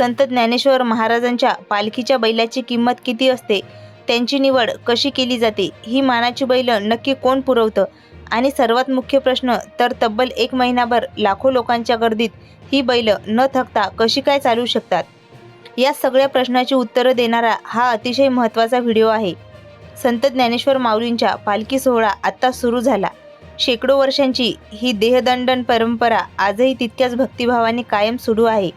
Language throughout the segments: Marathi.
संत ज्ञानेश्वर महाराजांच्या पालखीच्या बैलाची किंमत किती असते, त्यांची निवड कशी केली जाते, ही मानाची बैल नक्की कोण पुरवतं आणि सर्वात मुख्य प्रश्न तर तब्बल 1 महिनाभर लाखो लोकांच्या गर्दीत ही बैल न थकता कशी काय चालू शकतात, या सगळ्या प्रश्नाची उत्तरं देणारा हा अतिशय महत्त्वाचा व्हिडिओ आहे. संत ज्ञानेश्वर माऊलींच्या पालखी सोहळा आत्ता सुरू झाला. शेकडो वर्षांची ही देहदंडन परंपरा आजही तितक्याच भक्तिभावाने कायम सुरू आहे.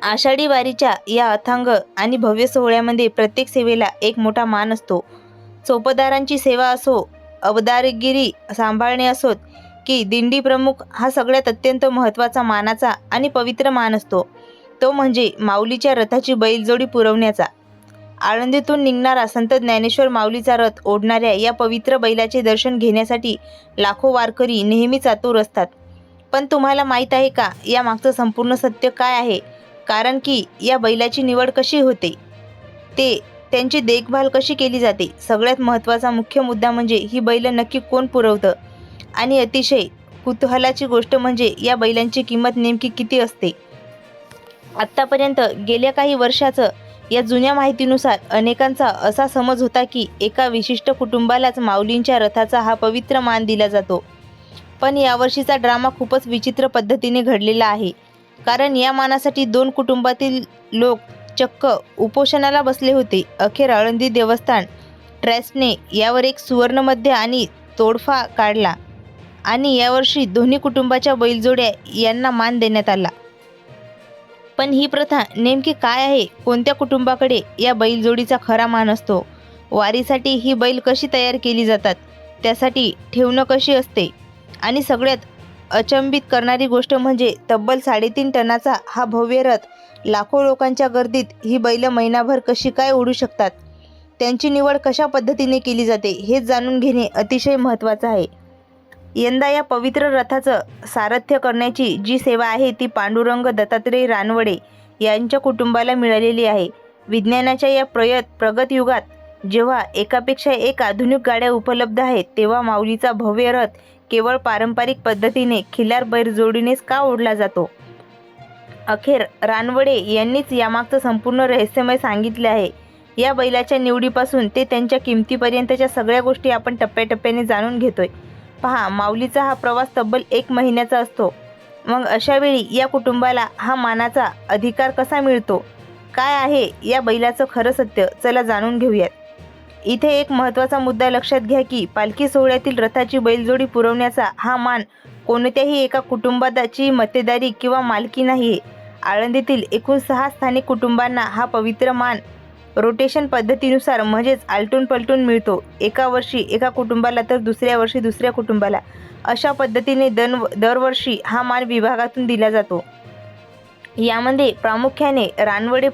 आषाढी वारीच्या या अथांग आणि भव्य सोहळ्यामध्ये प्रत्येक सेवेला एक मोठा मान असतो. चोपदारांची सेवा असो, अबदारगिरी सांभाळणे असोत की दिंडी प्रमुख, हा सगळ्यात अत्यंत महत्त्वाचा मानाचा आणि पवित्र मान असतो तो म्हणजे माऊलीच्या रथाची बैलजोडी पुरवण्याचा. आळंदीतून निघणारा संत ज्ञानेश्वर माऊलीचा रथ ओढणाऱ्या या पवित्र बैलाचे दर्शन घेण्यासाठी लाखो वारकरी नेहमीच आतुर असतात. पण तुम्हाला माहीत आहे का या मागचं संपूर्ण सत्य काय आहे? कारण की या बैलाची निवड कशी होते, त्यांची देखभाल कशी केली जाते, सगळ्यात महत्त्वाचा मुख्य मुद्दा म्हणजे ही बैल नक्की कोण पुरवतं आणि अतिशय कुतूहलाची गोष्ट म्हणजे या बैलांची किंमत नेमकी किती असते. आत्तापर्यंत गेल्या काही वर्षाचं या जुन्या माहितीनुसार अनेकांचा असा समज होता की एका विशिष्ट कुटुंबालाच माऊलींच्या रथाचा हा पवित्र मान दिला जातो. पण यावर्षीचा ड्रामा खूपच विचित्र पद्धतीने घडलेला आहे. कारण या मानासाठी 2 कुटुंबातील लोक चक्क उपोषणाला बसले होते. अखेर आळंदी देवस्थान ट्रस्टने यावर एक सुवर्णमध्य आणि तोडफा काढला आणि यावर्षी दोन्ही कुटुंबाच्या बैलजोड्या यांना मान देण्यात आला. पण ही प्रथा नेमकी काय आहे? कोणत्या कुटुंबाकडे या बैलजोडीचा खरा मान असतो? वारीसाठी ही बैल कशी तयार केली जातात, त्यासाठी ठेवणं कशी असते आणि सगळ्यात अचंबित करणारी गोष्ट म्हणजे तब्बल 3.5 टनाचा हा भव्य रथ लाखो लोकांच्या गर्दीत ही बैल महिनाभर कशी काय ओढू शकतात, त्यांची निवड कशा पद्धतीने केली जाते हे जाणून घेणे अतिशय महत्त्वाचं आहे. यंदा या पवित्र रथाचं सारथ्य करण्याची जी सेवा आहे ती पांडुरंग दत्तात्रय रानवडे यांच्या कुटुंबाला मिळालेली आहे. विज्ञानाच्या या प्रगत युगात जेव्हा एकापेक्षा एक आधुनिक गाड्या उपलब्ध आहेत, तेव्हा माऊलीचा भव्य रथ केवळ पारंपरिक पद्धतीने खिलार बैलजोडीनेच का ओढला जातो? अखेर रानवडे यांनीच यामागचं संपूर्ण रहस्यमय सांगितले आहे. या बैलाच्या निवडीपासून ते त्यांच्या किमतीपर्यंतच्या सगळ्या गोष्टी आपण टप्प्याटप्प्याने जाणून घेतोय. पहा, माऊलीचा हा प्रवास तब्बल 1 महिन्याचा असतो. मग अशावेळी या कुटुंबाला हा मानाचा अधिकार कसा मिळतो? काय आहे या बैलाचं खरं सत्य? चला जाणून घेऊयात. इथे एक महत्त्वाचा मुद्दा लक्षात घ्या की पालखी सोहळ्यातील रथाची बैलजोडी पुरवण्याचा हा मान कोणत्याही एका कुटुंबाची मक्तेदारी किंवा मालकी नाही. आळंदीतील एकूण 6 स्थानिक कुटुंबांना हा पवित्र मान रोटेशन पद्धतीनुसार म्हणजेच आलटून पलटून मिळतो. एका वर्षी एका कुटुंबाला तर दुसऱ्या वर्षी दुसऱ्या कुटुंबाला, अशा पद्धतीने दरवर्षी हा मान विभागातून दिला जातो. यामध्ये प्रामुख्याने रानवडे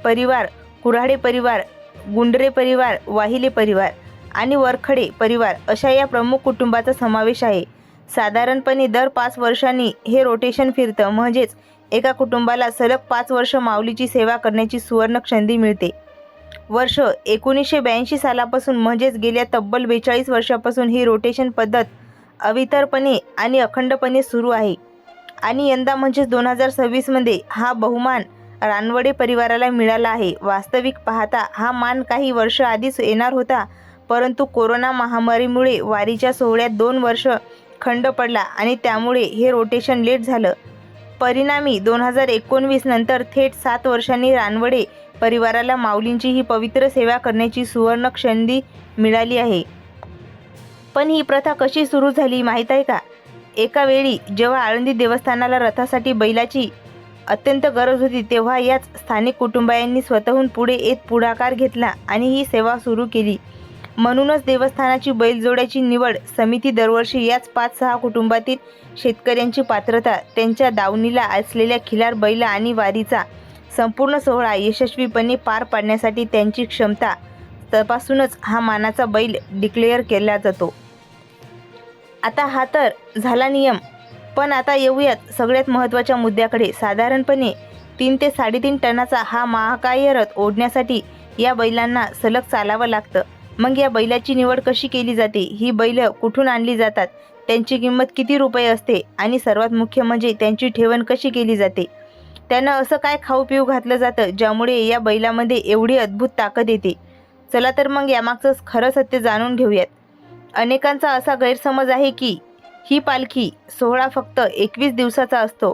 परिवार, कुऱ्हाडे परिवार, गुंडरे परिवार, वाहिले परिवार आणि वरखडे परिवार अशा या प्रमुख कुटुंबाचा समावेश आहे. साधारणपणे दर 5 वर्षांनी हे रोटेशन फिरतं, म्हणजेच एका कुटुंबाला सलग 5 वर्ष माऊलीची सेवा करण्याची सुवर्ण संधी मिळते. वर्ष 1982 सालापासून म्हणजेच गेल्या तब्बल 42 वर्षापासून ही रोटेशन पद्धत अविरतपणे आणि अखंडपणे सुरू आहे आणि यंदा म्हणजेच 2026 मध्ये हा बहुमान रानवडे परिवाराला मिळाला आहे. वास्तविक पाहता हा मान काही वर्ष आधीच येणार होता, परंतु कोरोना महामारीमुळे वारीच्या सोहळ्यात 2 वर्ष खंड पडला आणि त्यामुळे हे रोटेशन लेट झालं. परिणामी 2019 नंतर थेट 7 वर्षांनी रानवडे परिवाराला माऊलींची ही पवित्र सेवा करण्याची सुवर्ण संधी मिळाली आहे. पण ही प्रथा कशी सुरू झाली माहीत आहे का? एका वेळी जेव्हा आळंदी देवस्थानाला रथासाठी बैलाची अत्यंत गरज होती, तेव्हा याच स्थानिक कुटुंबायांनी स्वतःहून पुढे येत पुढाकार घेतला आणि ही सेवा सुरू केली. म्हणूनच देवस्थानाची बैलजोड्याची निवड समिती दरवर्षी याच 5-6 कुटुंबातील शेतकऱ्यांची पात्रता, त्यांच्या दावणीला असलेल्या खिलार बैल आणि वारीचा संपूर्ण सोहळा यशस्वीपणे पार पाडण्यासाठी त्यांची क्षमता तपासूनच हा मानाचा बैल डिक्लेअर केला जातो. आता हा तर झाला नियम, पण आता येऊयात सगळ्यात महत्त्वाच्या मुद्द्याकडे. साधारणपणे 3 ते 3.5 टनाचा हा महाकाय रथ ओढण्यासाठी या बैलांना सलग चालावं लागतं. मग या बैलाची निवड कशी केली जाते? ही बैल कुठून आणली जातात? त्यांची किंमत किती रुपये असते? आणि सर्वात मुख्य म्हणजे त्यांची ठेवण कशी केली जाते? त्यांना असं काय खाऊ पिऊ घातलं जातं ज्यामुळे या बैलामध्ये एवढी अद्भुत ताकद येते? चला तर मग यामागचं खरं सत्य जाणून घेऊयात. अनेकांचा असा गैरसमज आहे की ही पालखी सोहळा फक्त 21 दिवसाचा असतो.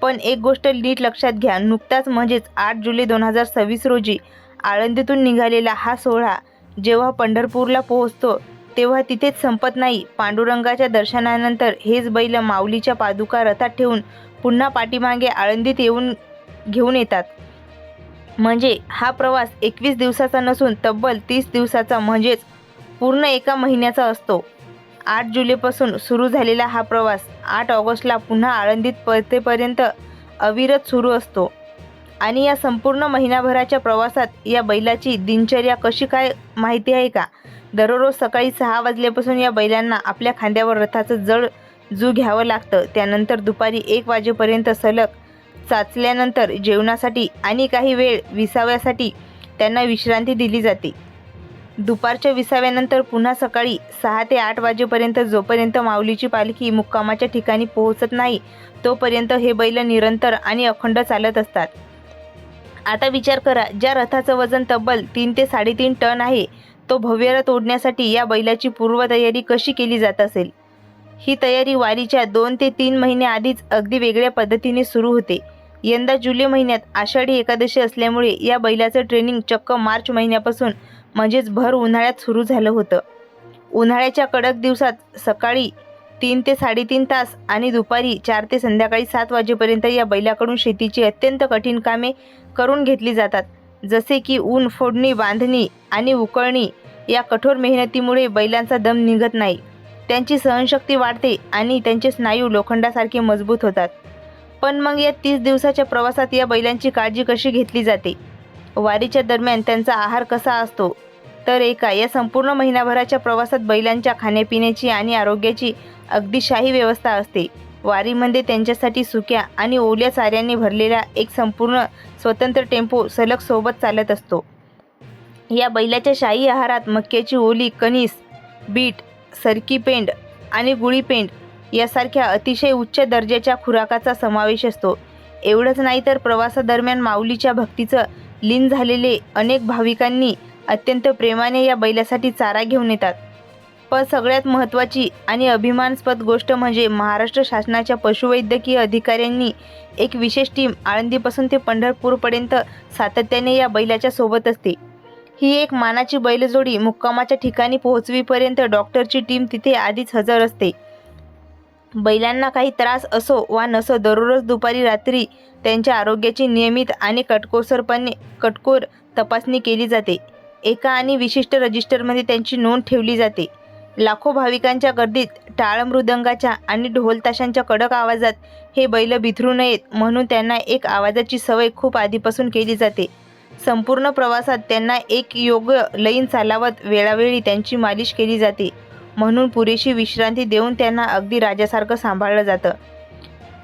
पण एक गोष्ट नीट लक्षात घ्या, नुकताच म्हणजेच 8 जुलै 2026 रोजी आळंदीतून निघालेला हा सोहळा जेव्हा पंढरपूरला पोहोचतो तेव्हा तिथेच संपत नाही. पांडुरंगाच्या दर्शनानंतर हेच बैल माऊलीच्या पादुका रथात ठेवून पुन्हा पाठीमागे आळंदीत घेऊन येतात. म्हणजे हा प्रवास 21 दिवसाचा नसून तब्बल 30 दिवसाचा म्हणजेच पूर्ण एका महिन्याचा असतो. 8 जुलैपासून सुरू झालेला हा प्रवास 8 ऑगस्टला पुन्हा आळंदीत परतेपर्यंत अविरत सुरू असतो. आणि या संपूर्ण महिनाभराच्या प्रवासात या बैलाची दिनचर्या कशी काय माहिती आहे का? दररोज सकाळी 6 वाजल्यापासून या बैलांना आपल्या खांद्यावर रथाचं जड जू घ्यावं लागतं. त्यानंतर दुपारी 1 वाजेपर्यंत सलग चाचल्यानंतर जेवणासाठी आणि काही वेळ विसाव्यासाठी त्यांना विश्रांती दिली जाते. दुपारच्या विसाव्यानंतर पुन्हा सकाळी 6 ते 8 वाजेपर्यंत जोपर्यंत माऊलीची पालखी मुक्कामाच्या ठिकाणी पोहोचत नाही तोपर्यंत हे बैल निरंतर आणि अखंड चालत असतात. आता विचार करा, ज्या रथाचं वजन तब्बल 3 ते 3.5 टन आहे तो भव्य रथ ओढण्यासाठी या बैलाची पूर्वतयारी कशी केली जात असेल? ही तयारी वारीच्या 2 ते 3 महिने आधीच अगदी वेगळ्या पद्धतीने सुरू होते. यंदा जुलै महिन्यात आषाढी एकादशी असल्यामुळे या बैलाचं ट्रेनिंग चक्क मार्च महिन्यापासून म्हणजेच भर उन्हाळ्यात सुरू झालं होतं. उन्हाळ्याच्या कडक दिवसात सकाळी 3 ते 3.5 तास आणि दुपारी 4 ते संध्याकाळी 7 वाजेपर्यंत या बैलाकडून शेतीची अत्यंत कठीण कामे करून घेतली जातात. जसे की ऊन फोडणी, बांधणी आणि उकळणी. या कठोर मेहनतीमुळे बैलांचा दम निघत नाही, त्यांची सहनशक्ती वाढते आणि त्यांचे स्नायू लोखंडासारखे मजबूत होतात. पण मग या 30 दिवसाच्या प्रवासात या बैलांची काळजी कशी घेतली जाते? वारीच्या दरम्यान त्यांचा आहार कसा असतो? तर या संपूर्ण महिनाभराच्या प्रवासात बैलांच्या खाण्यापिण्याची आणि आरोग्याची अगदी शाही व्यवस्था असते. वारीमध्ये त्यांच्यासाठी सुक्या आणि ओल्या चाऱ्याने भरलेला एक संपूर्ण स्वतंत्र टेम्पो सलग सोबत चालत असतो. या बैलाच्या शाही आहारात मक्याची ओली कणीस, बीट, सरकी पेंड आणि गुळी पेंड यासारख्या अतिशय उच्च दर्जाच्या खुराकाचा समावेश असतो. एवढंच नाही तर प्रवासादरम्यान माऊलीच्या भक्तीचं लीन झालेले अनेक भाविकांनी अत्यंत प्रेमाने या बैलासाठी चारा घेऊन येतात. पण सगळ्यात महत्त्वाची आणि अभिमानास्पद गोष्ट म्हणजे महाराष्ट्र शासनाच्या पशुवैद्यकीय अधिकाऱ्यांनी एक विशेष टीम आळंदीपासून ते पंढरपूरपर्यंत सातत्याने या बैलाच्या सोबत असते. ही एक मानाची बैलजोडी मुक्कामाच्या ठिकाणी पोहोचवीपर्यंत डॉक्टरची टीम तिथे आधीच हजर असते. बैलांना काही त्रास असो वा नसो दररोज दुपारी रात्री त्यांच्या आरोग्याची नियमित आणि कटकोर तपासणी केली जाते. एका आणि विशिष्ट रजिस्टरमध्ये त्यांची नोंद ठेवली जाते. लाखो भाविकांच्या गर्दीत टाळ मृदंगाच्या आणि ढोल ताशांच्या कडक आवाजात हे बैल बिथरू नयेत म्हणून त्यांना एक आवाजाची सवय खूप आधीपासून केली जाते. संपूर्ण प्रवासात त्यांना एक योग्य लयीन चालावत वेळोवेळी त्यांची मालिश केली जाते म्हणून पुरेशी विश्रांती देऊन त्यांना अगदी राजासारखं सांभाळलं जातं.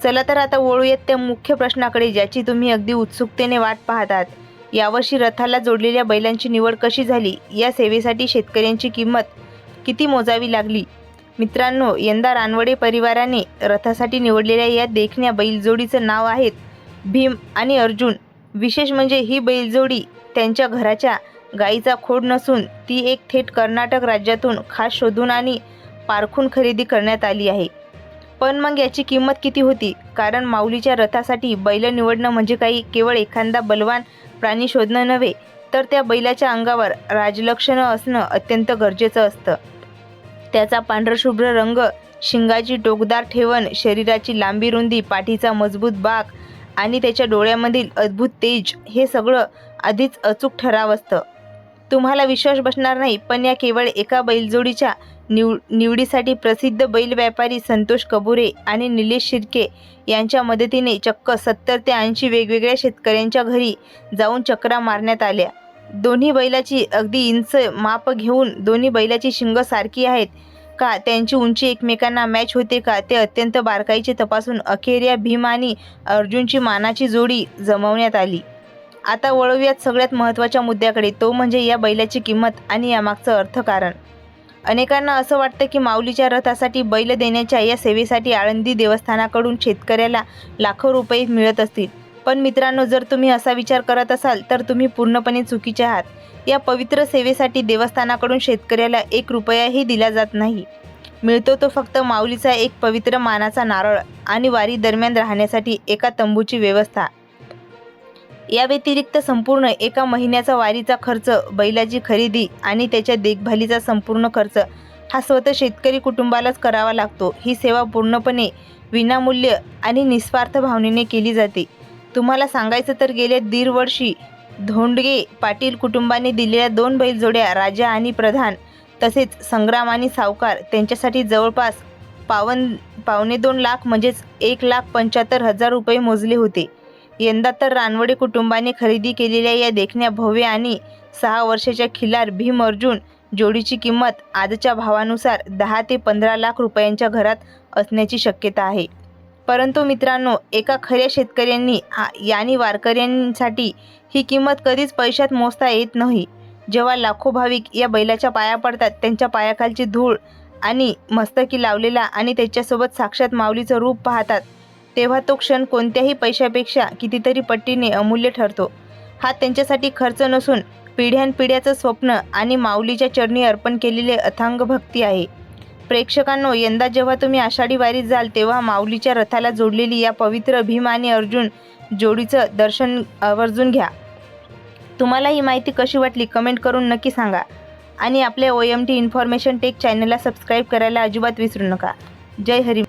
चला तर आता वळूयात त्या मुख्य प्रश्नाकडे ज्याची तुम्ही अगदी उत्सुकतेने वाट पाहतात. यावर्षी रथाला जोडलेल्या बैलांची निवड कशी झाली? या सेवेसाठी शेतकऱ्यांची किंमत किती मोजावी लागली? मित्रांनो, यंदा रानवडे परिवाराने रथासाठी निवडलेल्या या देखण्या बैलजोडीचं नाव आहेत भीम आणि अर्जुन. विशेष म्हणजे ही बैलजोडी त्यांच्या घराच्या गाईचा खोड नसून ती एक थेट कर्नाटक राज्यातून खास शोधून आणि पारखून खरेदी करण्यात आली आहे. पण मग याची किंमत किती होती? कारण माऊलीच्या रथासाठी बैल निवडणं म्हणजे काही केवळ एखादा बलवान प्राणी शोधणं नव्हे, तर त्या बैलाच्या अंगावर राजलक्षणं असणं अत्यंत गरजेचं असतं. त्याचा पांढरशुभ्र रंग, शिंगाची टोकदार ठेवण, शरीराची लांबी रुंदी, पाठीचा मजबूत बाक आणि त्याच्या डोळ्यामधील अद्भुत तेज हे सगळं आधीच अचूक ठराव असतं. तुम्हाला विश्वास बसणार नाही, पण या केवळ एका बैलजोडीच्या निवडीसाठी प्रसिद्ध बैल व्यापारी संतोष कबुरे आणि निलेश शिर्के यांच्या मदतीने चक्क 70 ते 80 वेगवेगळ्या शेतकऱ्यांच्या घरी जाऊन चकरा मारण्यात आल्या. दोन्ही बैलाची अगदी इंच माप घेऊन दोन्ही बैलाची शिंग सारखी आहेत का, त्यांची उंची एकमेकांना मॅच होते का, ते अत्यंत बारकाईचे तपासून अखेर या भीम आणि अर्जुनची मानाची जोडी जमवण्यात आली. आता वळूयात सगळ्यात महत्त्वाच्या मुद्द्याकडे, तो म्हणजे या बैलाची किंमत आणि यामागचं अर्थकारण. अनेकांना असं वाटतं की माऊलीच्या रथासाठी बैल देण्याच्या या सेवेसाठी आळंदी देवस्थानाकडून शेतकऱ्याला लाखो रुपये मिळत असतील. पण मित्रांनो, जर तुम्ही असा विचार करत असाल तर तुम्ही पूर्णपणे चुकीचे आहात. या पवित्र सेवेसाठी देवस्थानाकडून शेतकऱ्याला 1 रुपयाही दिला जात नाही. मिळतो तो फक्त माऊलीचा एक पवित्र मानाचा नारळ आणि वारी दरम्यान राहण्यासाठी एका तंबूची व्यवस्था. या व्यतिरिक्त संपूर्ण एका महिन्याचा वारीचा खर्च, बैलाची खरेदी आणि त्याच्या देखभालीचा संपूर्ण खर्च हा स्वतः शेतकरी कुटुंबालाच करावा लागतो. ही सेवा पूर्णपणे विनामूल्य आणि निस्वार्थ भावनेने केली जाते. तुम्हाला सांगायचं तर गेल्या 1.5 वर्षी धोंडगे पाटील कुटुंबाने दिलेल्या 2 बैलजोड्या राजा आणि प्रधान तसेच संग्राम आणि सावकार त्यांच्यासाठी जवळपास 2.25 लाख म्हणजेच 1,75,000 रुपये मोजले होते. यंदा तर रानवडे कुटुंबाने खरेदी केलेल्या या देखण्या भव्य आणि 6 वर्षाच्या खिलार भीम अर्जुन जोडीची किंमत आजच्या भावानुसार 10 ते 15 लाख रुपयांच्या घरात असण्याची शक्यता आहे. परंतु मित्रांनो, एका खऱ्या शेतकऱ्यांनी आणि वारकऱ्यांसाठी ही किंमत कधीच पैशात मोजता येत नाही. जेव्हा लाखो भाविक या बैलाच्या पाया पडतात, त्यांच्या पायाखालची धूळ आणि मस्तकी लावलेला आणि त्याच्यासोबत साक्षात माऊलीचं रूप पाहतात, तेव्हा तो क्षण कोणत्याही पैशापेक्षा कितीतरी पटीने अमूल्य ठरतो. हा त्यांच्यासाठी खर्च नसून पिढ्यानपिढ्याचं स्वप्न आणि माऊलीच्या चरणी अर्पण केलेले अथांग भक्ती आहे. प्रेक्षकांनो, यंदा जेव्हा तुम्ही आषाढी वारीत जाल तेव्हा माऊलीच्या रथाला जोडलेली या पवित्र भीम आणि अर्जुन जोडीचं दर्शन आवर्जून घ्या. तुम्हाला ही माहिती कशी वाटली कमेंट करून नक्की सांगा आणि आपल्या OMT इन्फॉर्मेशन टेक चॅनलला सबस्क्राईब करायला अजिबात विसरू नका. जय हरी.